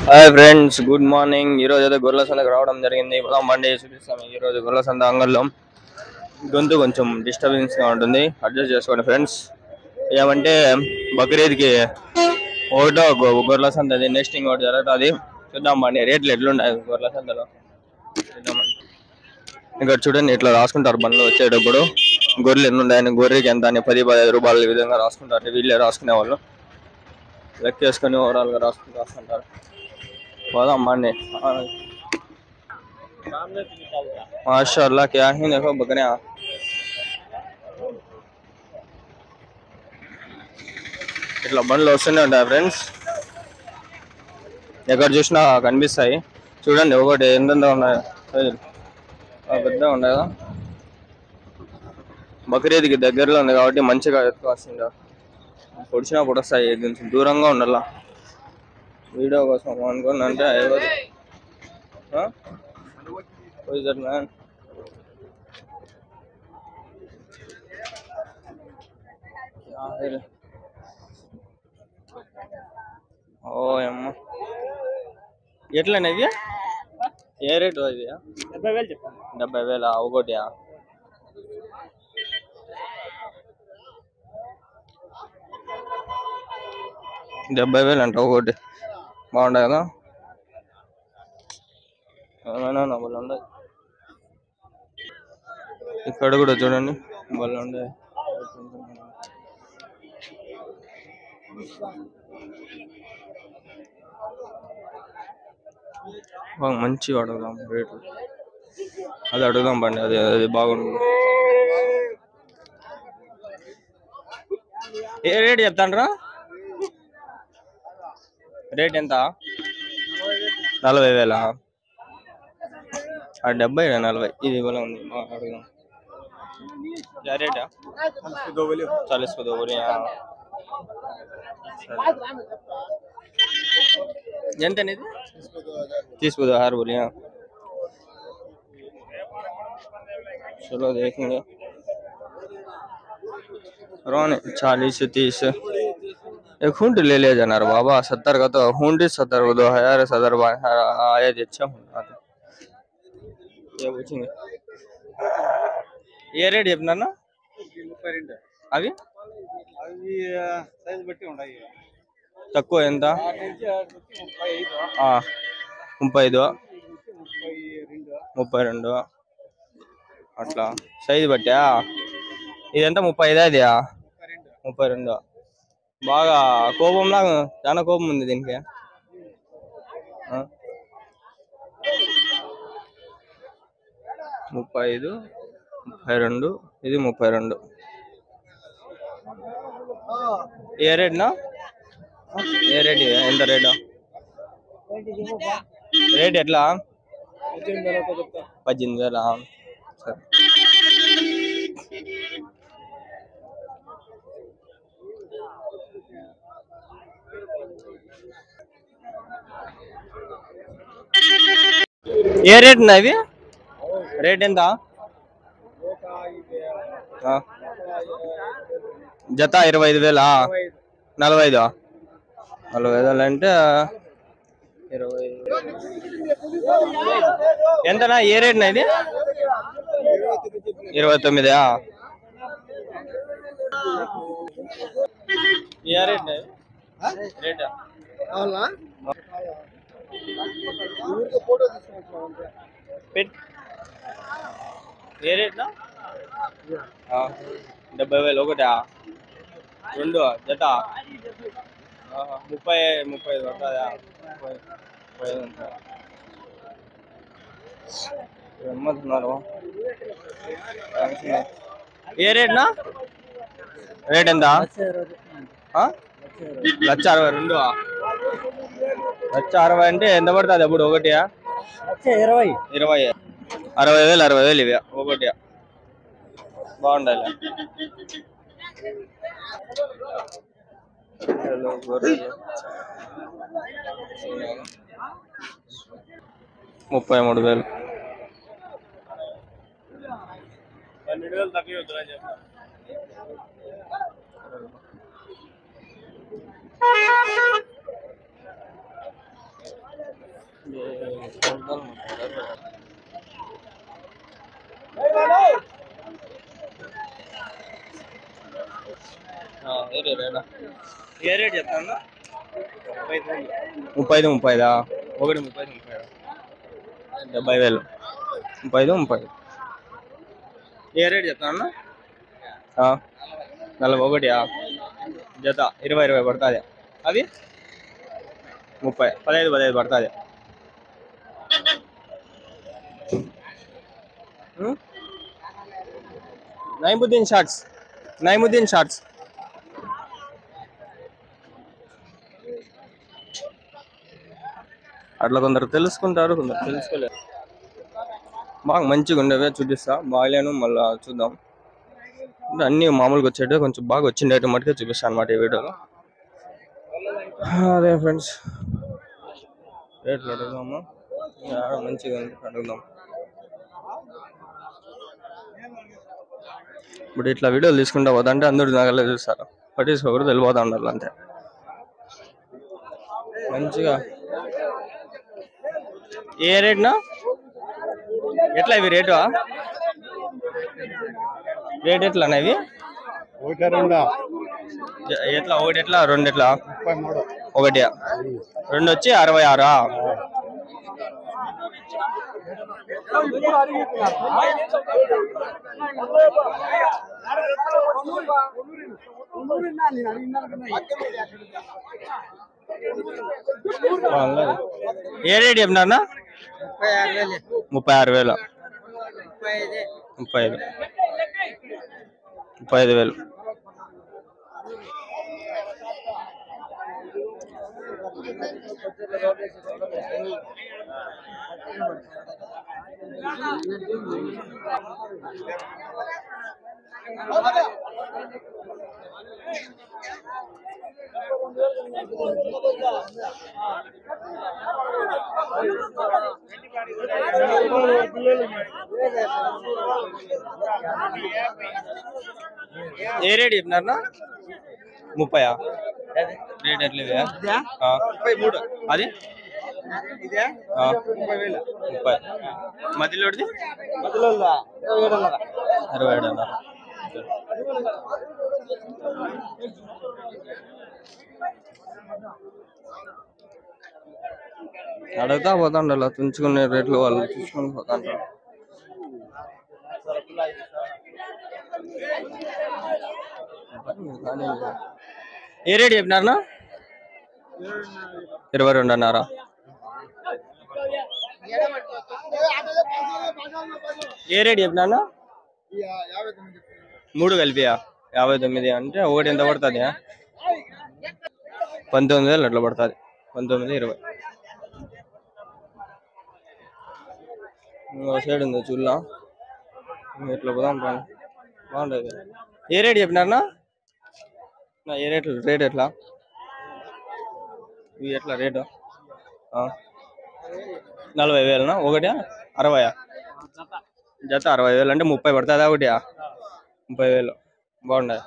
Hi friends, good morning. ఈరోజు అయితే గొర్రెల సంతకు రావడం జరిగింది. బండి చూపిస్తాను. ఈరోజు గొర్రెల సంత అంగల్లో గొంతు కొంచెం డిస్టర్బెన్స్గా ఉంటుంది, అడ్జస్ట్ చేసుకోండి ఫ్రెండ్స్. ఏమంటే బక్రీద్కి ఒకటో గొర్రెల సంత నెక్స్ట్ ఇంకోటి జరుగుతుంది. చూద్దాం బండి రేట్లు ఎట్లున్నాయి గొర్రెల సంతలో చూద్దామండి. ఇక్కడ చూడండి ఇట్లా రాసుకుంటారు బండ్లు వచ్చేటప్పుడు గొర్రెలు ఎన్ని ఉన్నాయని, గొర్రెకి ఎంత అని 10-15 రూపాయలు ఈ విధంగా రాసుకుంటారు. వీళ్ళే రాసుకునే వాళ్ళు లెక్కేసుకొని ఓవరాల్గా రాసుకుంటారు. పోదాం బండి. माशाल्लाह क्या ही देखो बकरियां. ఇట్లా బండ్లు వస్తూనే ఉంటాయి ఫ్రెండ్స్, ఎక్కడ చూసినా కనిపిస్తాయి. చూడండి ఒకటి ఎంతెంత ఉన్నాయి, పెద్దగా ఉన్నాయి కదా. బక్రీద్కి దగ్గరలో ఉంది కాబట్టి మంచిగా ఎత్తుకు వస్తుంటారు. పొడిచినా పొడొస్తాయి, కొంచెం దూరంగా ఉండాల వీడియో కోసం అనుకోండి. అంటే మ్యాన్ ఓ అమ్మ ఎట్లా ఇవి? ఏ రేటు ఇవి? 70,000 చెప్పండి. 70,000 ఒకటి? 70,000 అంట ఒకటి. బాగుంటాయి కదా, ఏమైనా బళ్ళు ఉండవు. ఇక్కడ కూడా చూడండి బళ్ళు ఉండే. మంచి అడుగుదాం రేట్లు, అది అడుగుదాం బండి. అది బాగుంటుంది. ఏ రేట్ చెప్తాండ్రా? రేట్ ఎంత? 40,000. 70 40 ఇది ఇవ్వాలి ఉంది. అడుగుదాం. రేటా 40 को 2 बोले. ఎంత అనేది? 30 को 2 बोले. चलो देखेंगे. रोने 40 30 एक हुंड ले ले जाना रे बाबा. 70 का तो हुंड 70 को 2000 70 आया अच्छा हुंड. ये पूछेंगे ఏ రేట్ చెప్తున్నా? అవి తక్కువ ఎంత? 35 32 అట్లా సైజు బట్టా. ఇదంతా 35 అది 32. బాగా కోపంలా, చాలా కోపం ఉంది దీనికి. 35 32 ఇది 32. ఏ రేట్నా? ఏ రేట్? ఎంత రేటు? రేట్ ఎట్లా? 18,000. సరే. ఏ రేట్ ఇవి? రేట్ ఎంత? జత 25,000. 45 అంటే 20 ఎంతనా? ఏ రేట్నా ఇది? 29. ఏ రేట్? రేట్ ఏ రేట్నా? 70,000 ఒకటా? 2 జత 35 పడుతుందా? 35 అమ్ముతున్నారు. ఏ రేట్నా? రేట్ ఎంత? 1,60,000. 1,60,000 అంటే ఎంత పడుతుంది అప్పుడు ఒకటి? 20 60,000 ఇవి ఒకటి. బాగుండాలి. 33,000. 12,000 తక్కువ వద్దురా చెప్పు. ఏ రేట్ చెప్తాను? 35 ఒకటి 35 70,000 35 ఏ రేట్ చెప్తాను? 41 జత 20 పడుతుంది. అది 30 15 పడుతుంది. నైముద్దీన్ షార్ట్స్ అట్లా కొందరు తెలుసుకుంటారు, కొందరు తెలుసుకోలేరు. బాగా మంచిగా ఉండేవే చూపిస్తా, బాగాలేను మళ్ళీ చూద్దాం. అంటే అన్నీ మామూలుగా వచ్చేటే కొంచెం బాగా వచ్చిండే మటుకే చూపిస్తాను అనమాట ఈ వీడియోలో. అదే ఫ్రెండ్స్, రేట్లు అడుగుదాము. మంచిగా అడుగుదాం. ఇప్పుడు ఇట్లా వీడియోలు తీసుకుంటా పోతా అంటే అందరూ నగలే చూస్తారు, పట్టించుకోకూడదు, వెళ్ళిపోతా ఉండాలి అంతే. మంచిగా ఏ రేట్నా? ఎట్లా ఇవి రేటు? రేట్ ఎట్లా ఇవి? ఎట్లా? ఒకటి ఎట్లా, రెండు ఎట్లా? ఒకటి రెండు వచ్చి 66. ఏ రేట్ చెప్పినారన్నా? 36,000 35,000. ఏ రేట్ చెప్పినారన్నా? 30. రేట్ ఎట్లేదా? 33. అది 30. మధ్యలోది 27. అడుగుతా పోతాండ, అలా తుంచుకునే రేట్లు వాళ్ళు చూసుకొని పోతాంటారు. ఏ రేట్ చెప్పినారన్నా? 22.5. ఏ రేట్ చెప్పినారన్నా? 3 కలిపియా 59 అంటే ఒకటి ఎంత పడుతుంది? 19,000 అట్లా పడుతుంది. 19-20. సైడ్ ఉంది చూడలా, ఇట్లా పోదాం బాగుంటుంది. ఏ రేట్ చెప్పినారన్నా? ఏ రేట్ ఎట్లా? ఇవి ఎట్లా రేటు? 40,000 ఒకటి 60. జత 60,000 అంటే 30 పడుతుందా? ఒకటి 30,000 బాగుండదు.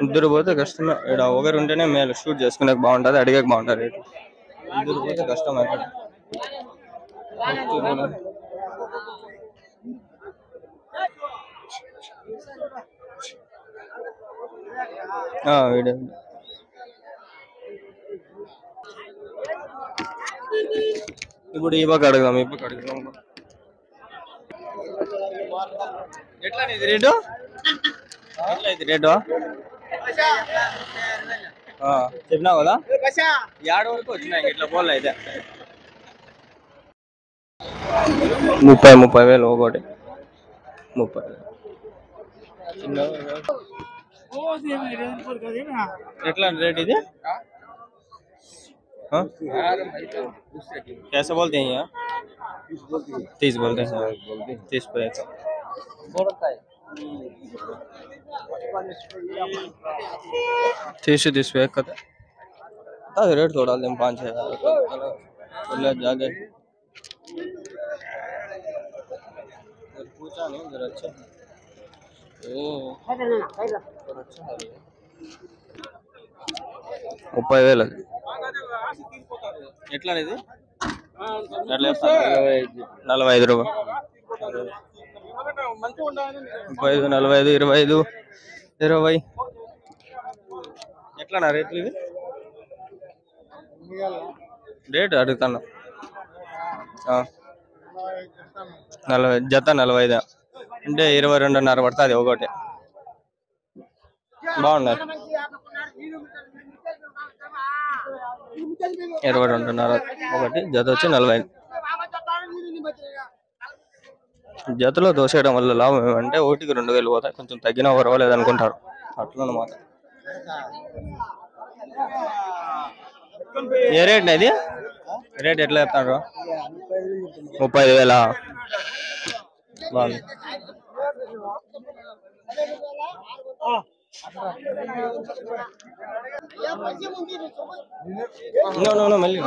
ఇద్దరు పోతే కష్టమే, ఇక్కడ ఒకరు ఉంటేనే మేలు, షూట్ చేసుకునే బాగుంటుంది, అడిగే బాగుంటుంది. రేటు ఇద్దరు పోతే కష్టం అక్కడ. వీడియో ఇప్పుడు ఈ పక్క అడుగుదాం. ఎట్లా ఇది రేటు? ఎట్లా ఇది రేటు? చెప్పినావు కదా, 7 వరకు వచ్చినాయి. ఇట్లా పోలే అయితే 30,000 ఒకటి 30,000. ఎట్లా రేట్ ఇది? कैसे बोलते हैं यहाँ? 30 बोलते हैं. 30 पैसा 30 कहते हैं. रेट थोड़ा लें 5,000 जाके पूछा नहीं जरा. अच्छा अच्छा है. 30,000 అది. ఎట్లా ఇది? 45 రూపాయలు. 35, 45, 25, 20. ఎట్లా రేట్లు ఇవి? రేట్ అడుగుతాను. 40 జత 45 అంటే 22.5 పడుతుంది ఒకటి. బాగున్నాయి. 22.5 ఒకటి, జత వచ్చి 45. జతలో దోసేయడం వల్ల లాభం ఏమంటే ఒకటికి 2,000 పోతాయి. కొంచెం తగ్గినా పర్వాలేదు అనుకుంటారు, అట్లా అన్నమాట. ఏ రేట్ ఇది? రేట్ ఎట్లా చెప్తారు? 35,000. బాగుంది. మళ్ళీ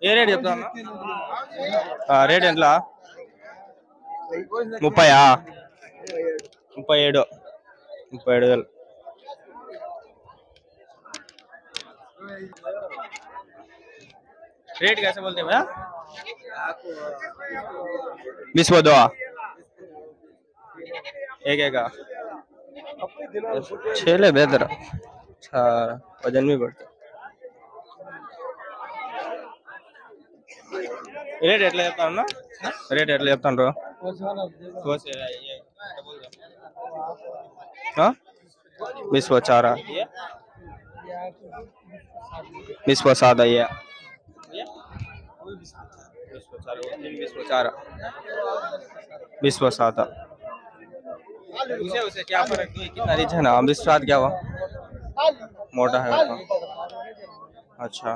ఏ రేట్ చెప్తాను? రేట్ ఎట్లా? 30, 37,000. रेट कैसे बोलते हैं भैया? 20 को 2 एक का छेले बेहतर वजन भी बढ़ता. रेट एट्ला చెప్తాను ना? रेट ఎట్లా చెప్తాను? हाँ 20 को 4 20 को 7 है. 20 को 7. उसे क्या फर्क कितना रीच है ना? 20 साथ क्या हुआ? मोटा है उसका. अच्छा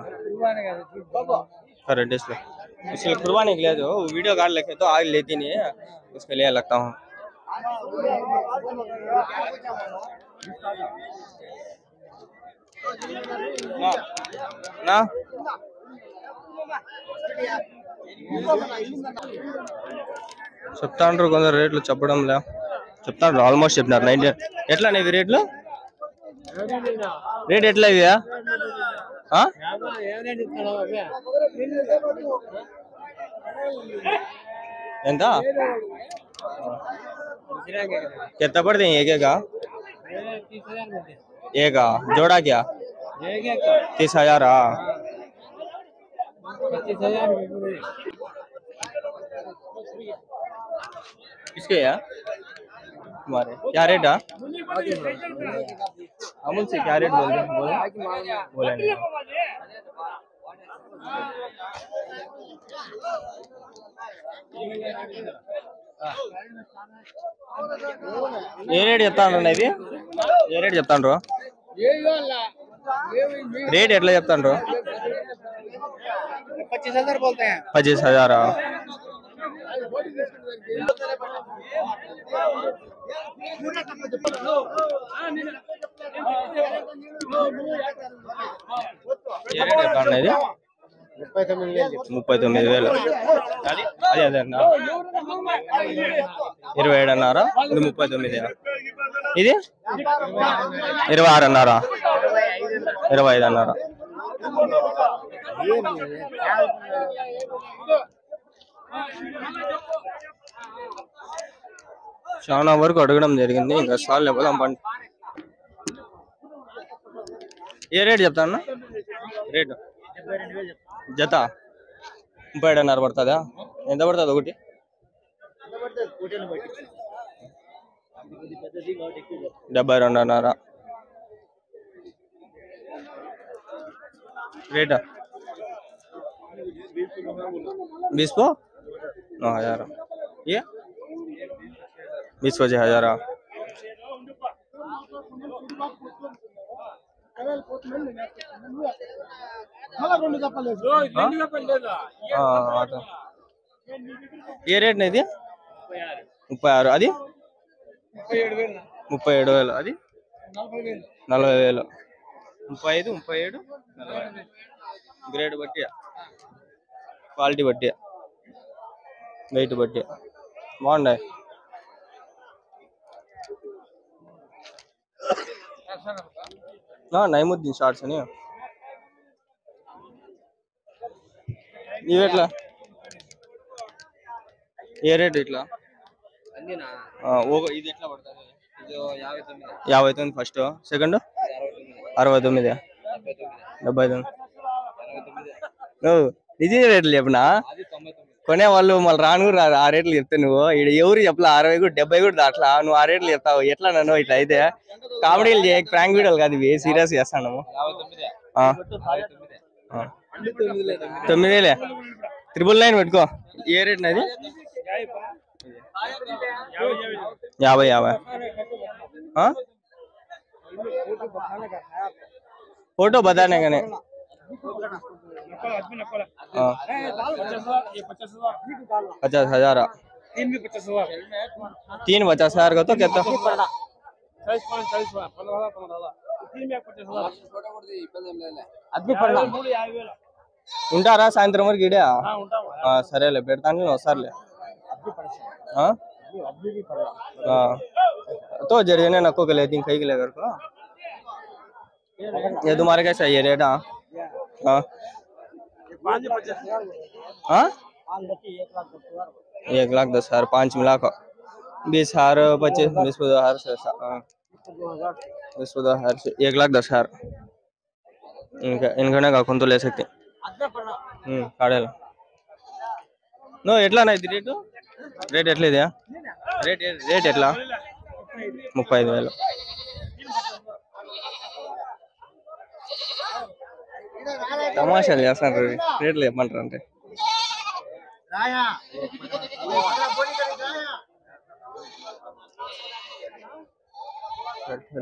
करेक्ट इसलिए कुर्बानी के लिए जो वीडियो कार्ड लेके तो आग लेती नहीं है, उसके लिए लगता हूँ. ना చెప్తాండ్రు కొందరు రేట్లు చెప్పడం లే. చెప్తాండ్రు ఆల్మోస్ట్ చెప్పినారు 19. ఎట్లా ఇవి రేట్లు? రేట్ ఎట్లా ఇవి? ఎంత? कितना पड़ते हैं एक का? एक जोड़ा क्या? 30,000. किसके यार तुम्हारे क्या रेट है? अमूल से क्या रेट बोलते हैं? बोले नहीं. ఏ రేట్ చెప్తాండ్రు? ఇది ఏ రేట్ చెప్తాండ్రు? రేట్ ఎట్లా చెప్తాండ్రు? 25,000. ఏ రేట్ చెప్తాండ్రు? ఇది 39,000. అది అదే అదే అన్న 27 అన్నారా? ఇది 39. ఇది 26 అన్నారా? 25 అన్నారా? చాలా వరకు అడగడం జరిగింది, ఇంకా సార్లు పోదాం పండి. ఏ రేట్ చెప్తాను? రేటు జత 37.5 పడుతుందా? ఎంత పడుతుంది ఒకటి? 72.5. रेट 20 को 9,000. ये 20 को 6,000. ఏ రేట్ ఇది? 36. అది 37,000. అది 40,000. 35, 37, 40. గ్రేడ్ బట్టి, క్వాలిటీ బట్టి, వెయిట్ బట్టి బాగున్నాయి. నైముద్దీన్ షార్ట్స్ అని ఇవి ఎట్లా ఏ రేట్ ఇట్లా ఇది ఎట్లా పడుతుంది 59 ఫస్ట్ సెకండ్ 69 79 నిజం రేట్లు చెప్పనా కొనే వాళ్ళు మళ్ళీ రాను రారు ఆ రేట్లు చెప్తే నువ్వు ఇక్కడ ఎవరు చెప్పలా 60 కూడా 70 కూడా దాట్లా నువ్వు ఆ రేట్లు చెప్తావు ఎట్లా నన్ను ఇట్లా అయితే కామెడీలు చేయ ప్రాంక్ వీడియోలు కాదు ఇవి సీరియస్ చేస్తాను 9,000 999 పెట్టుకో ఏ రేట్ నాది 50 फोटो बताने का नहीं 50,000 तीन 50,000 का तो कहता ఉంటారా సాయంత్రం వరకు ఇడే సరేలే పెడతాను ఒకసారిలే तो जरिए नको के ले दिन कहीं के ले कर को ये तुम्हारे कैसा ये रेट हाँ 1,10,000 5 मिला को 20,000 25 20,000 से 20,000 से 1,10,000 इनका का कौन तो ले सकते काढ़े नो एट्ला ना इधर रेट एट्ले दिया रेट एट्ला 35,000 తమాషాలు చేస్తాను రేట్లు చెప్పమంటారు అంటే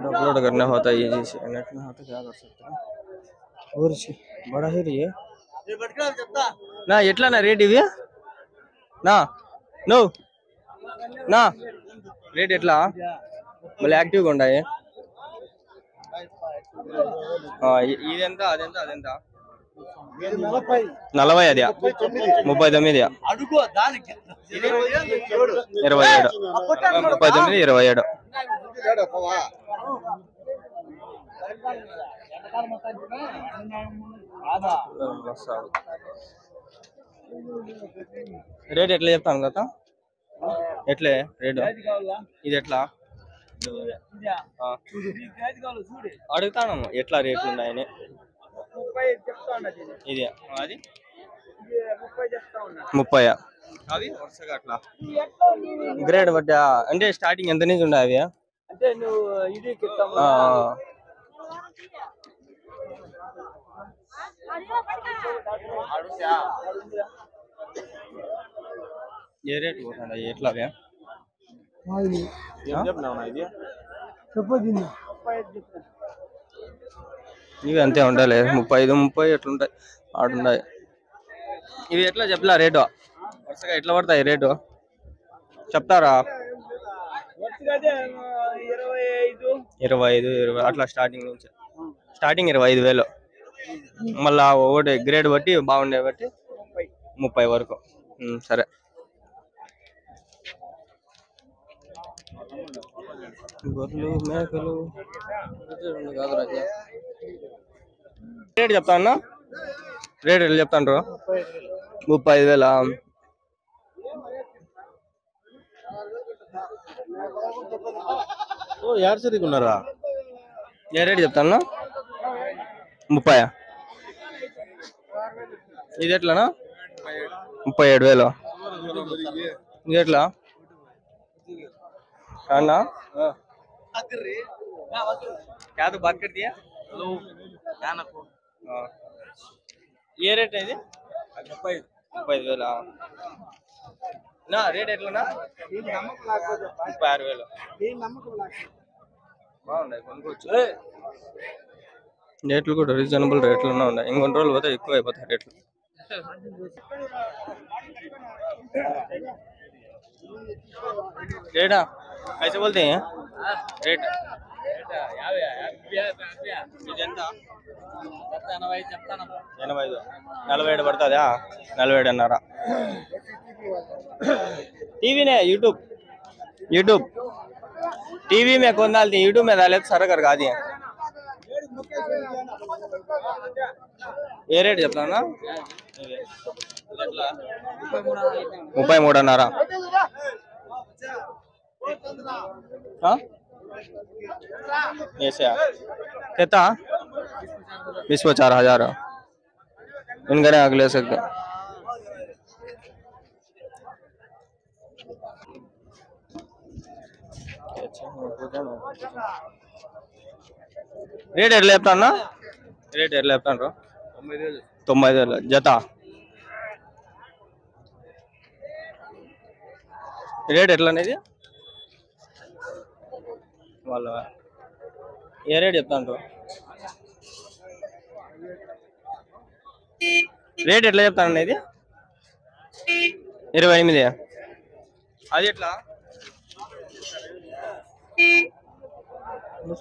अपलोड करना होता है ये जैसे नेट में होता क्या कर सकते हैं और बड़ा है ये ना ఎట్లా నా రేట్ ఇవి నా నో నా రేట్ ఎట్లా మళ్ళీ యాక్టివ్గా ఉన్నాయి ఇదెంత అదెంత అదెంత 40 అది 39 27 39 27 రేట్ ఎట్లా చెప్తాను కదా ఎట్లే రేటు ఇది ఎట్లా అడుగుతాను ఎట్లా రేట్లు ఉన్నాయని ఇది అది 30 అవి వరుసగా అట్లా గ్రేడ్ బట్టి అంటే స్టార్టింగ్ ఎంత నుంచి ఉన్నాయి అవి అంటే నువ్వు ఇది ఏ రేట్ పోతాయి ఎట్లా అవి ఇవి అంతే ఉండాలి 35 ఎట్లుంటాయి ఆడుంటాయి ఇవి ఎట్లా చెప్పలా రేటు వరుసగా ఎట్లా పడతాయి రేటు చెప్తారా 25 అట్లా స్టార్టింగ్ నుంచి స్టార్టింగ్ 25,000 మళ్ళా ఒకటి గ్రేడ్ బట్టి బాగుండే బట్టి 30 వరకు సరే గొర్రెలు మేకలు రేట్ చెప్తాను రేట్ ఎట్లా చెప్తాను 35,000 यार सर ఉన్నారా ఏ రేట్ చెప్తాను 30 ఇది ఎట్లానా 37,000 ఇది ఎట్లా खाना क्या तो बात कर दिया ये रेट है 35,000 ना रेट ఎట్లా 36,000 బాగున్నాయి కొనుక్కోవచ్చు రేట్లు కూడా రీజనబుల్ రేట్లు ఉన్నాయి ఇంకొన్ని రోజులు పోతే ఎక్కువ అయిపోతాయి రేట్లు रेटा कैसे बोलते हैं रेट 47 పడుతుందా 47 అన్నారా टीवी ने यूट्यूब टीवी में कौन डालती है यूट्यूब में डाले तो सारा कर दिए ఏ రేట్ చెప్తానా? 33.5. ऐसे कितना 20,000 इनका आग ले सकते। రేట్ ఎట్లా చెప్తాను? రేట్ ఎట్లా చెప్తాను? 95,000 జత. రేట్ ఎట్లా అనేది వాళ్ళ ఏ రేట్ చెప్తాను? రేట్ ఎట్లా చెప్తాను అనేది 28. అది ఎట్లా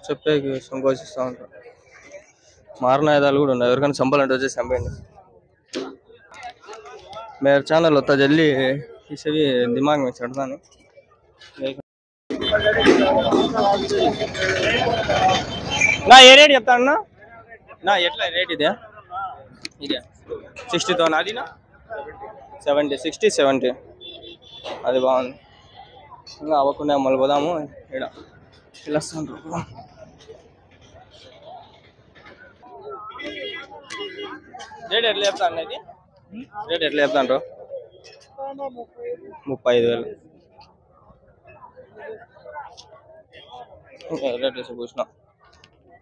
చెప్పే సంకోచిస్తూ ఉంటారు. మారణాయుధాలు కూడా ఉన్నాయి, ఎవరికైనా చంపాలంటే వచ్చేసి చంపండి. मेरा चैनल होता जल्दी इसे भी दिमाग में चढ़ता नहीं। ना ये रेट చెప్తాను నా ఎట్లా రేట్ ఇదే 60 తో నాది నా 70 60 70 అది బాగుంది. ఇంకా అవ్వకుండా మళ్ళీ పోదాము. ఇక్కడ పిలుస్తాను. రేట్ ఎట్లా చెప్తాను ఇది? రేట్ ఎట్లా చెప్తాను? 35,000. रेट से पूछना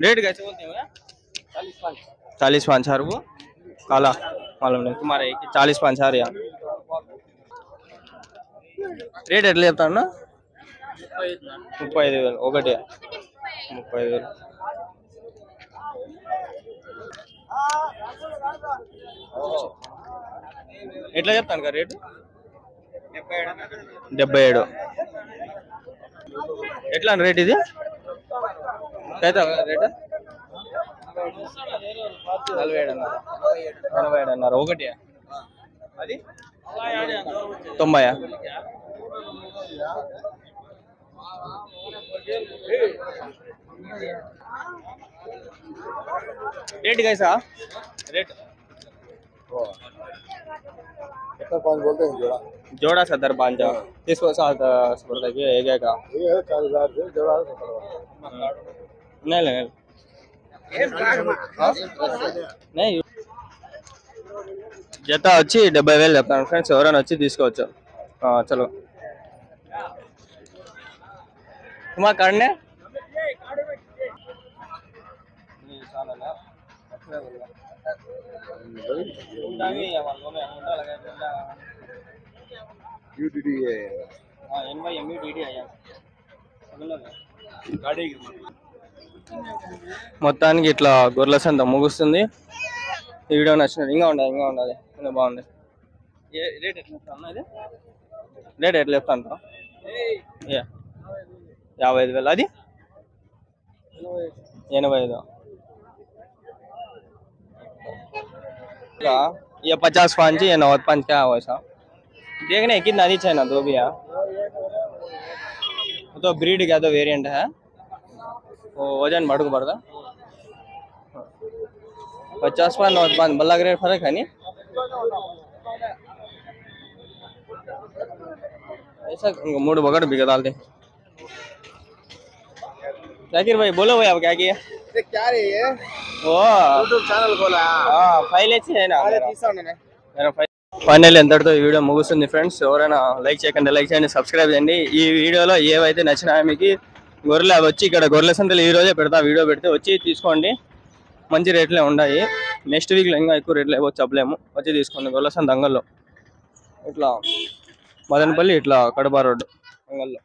रेट कैसे बोलते हैं? 40-5 वो काला मालूम नहीं तुम्हारे 40-5 यार. రేట్ ఎట్లా చెప్తాను? 35,000 ఒకటి 35,000. ఎట్లా చెప్తాను కదా రేటు? 77. ఎట్లా రేట్ ఇది? రేట్ 47 అన్నారు ఒకటి. అది 90. रेट कैसा? रेट 5 बोलते हैं जोड़ा जोड़ा 70-5 इसको साथ बोलते हैं एक एक का 40,000 से जोड़ा 70,000 नहीं नहीं नहीं జత వచ్చి 70,000 చెప్తాను ఫ్రెండ్స్. ఎవరైనా వచ్చి తీసుకోవచ్చు. చలో మా కాడనే మొత్తానికి ఇట్లా గొర్రెల సంత ముగుస్తుంది. ఈ వీడియో నచ్చినది. ఇంకా ఉండాలి ఇంకా బాగుంది. రేట్ ఎట్లా చెప్తాను? ఇది రేట్ ఎట్లా చెప్తాను? 55,000. అది 85. ये 50-5 ये 90-5 क्या है वैसा? देखने कितना नीचे है ना दो भी है तो ब्रीड क्या तो वेरिएंट है वो वजन बढ़ को पड़ता 50-5 90-5 बल्ला ग्रेड फर्क है नहीं ऐसा मूड बगड़ भी डाल दे. जाकिर भाई बोलो भाई अब क्या किया? क्या रे ये वो यूट्यूब चैनल खोला फाइल अच्छी है ना मेरा ఫైనల్ ఎంతటితో ఈ వీడియో ముగుస్తుంది ఫ్రెండ్స్. ఎవరైనా లైక్ చేయండి, సబ్స్క్రైబ్ చేయండి. ఈ వీడియోలో ఏవైతే నచ్చినాయో మీకు గొర్రెలు అవి వచ్చి ఇక్కడ గొర్రెల సంతలు ఈ రోజే పెడతా. వీడియో పెడితే వచ్చి తీసుకోండి. మంచి రేట్లే ఉన్నాయి. నెక్స్ట్ వీక్లో ఇంకా ఎక్కువ రేట్లు ఏవో చెప్పలేము. వచ్చి తీసుకోండి. గొర్రెల సంత అంగల్లో ఇట్లా మదనపల్లి ఇట్లా కడప రోడ్డు అంగల్లో.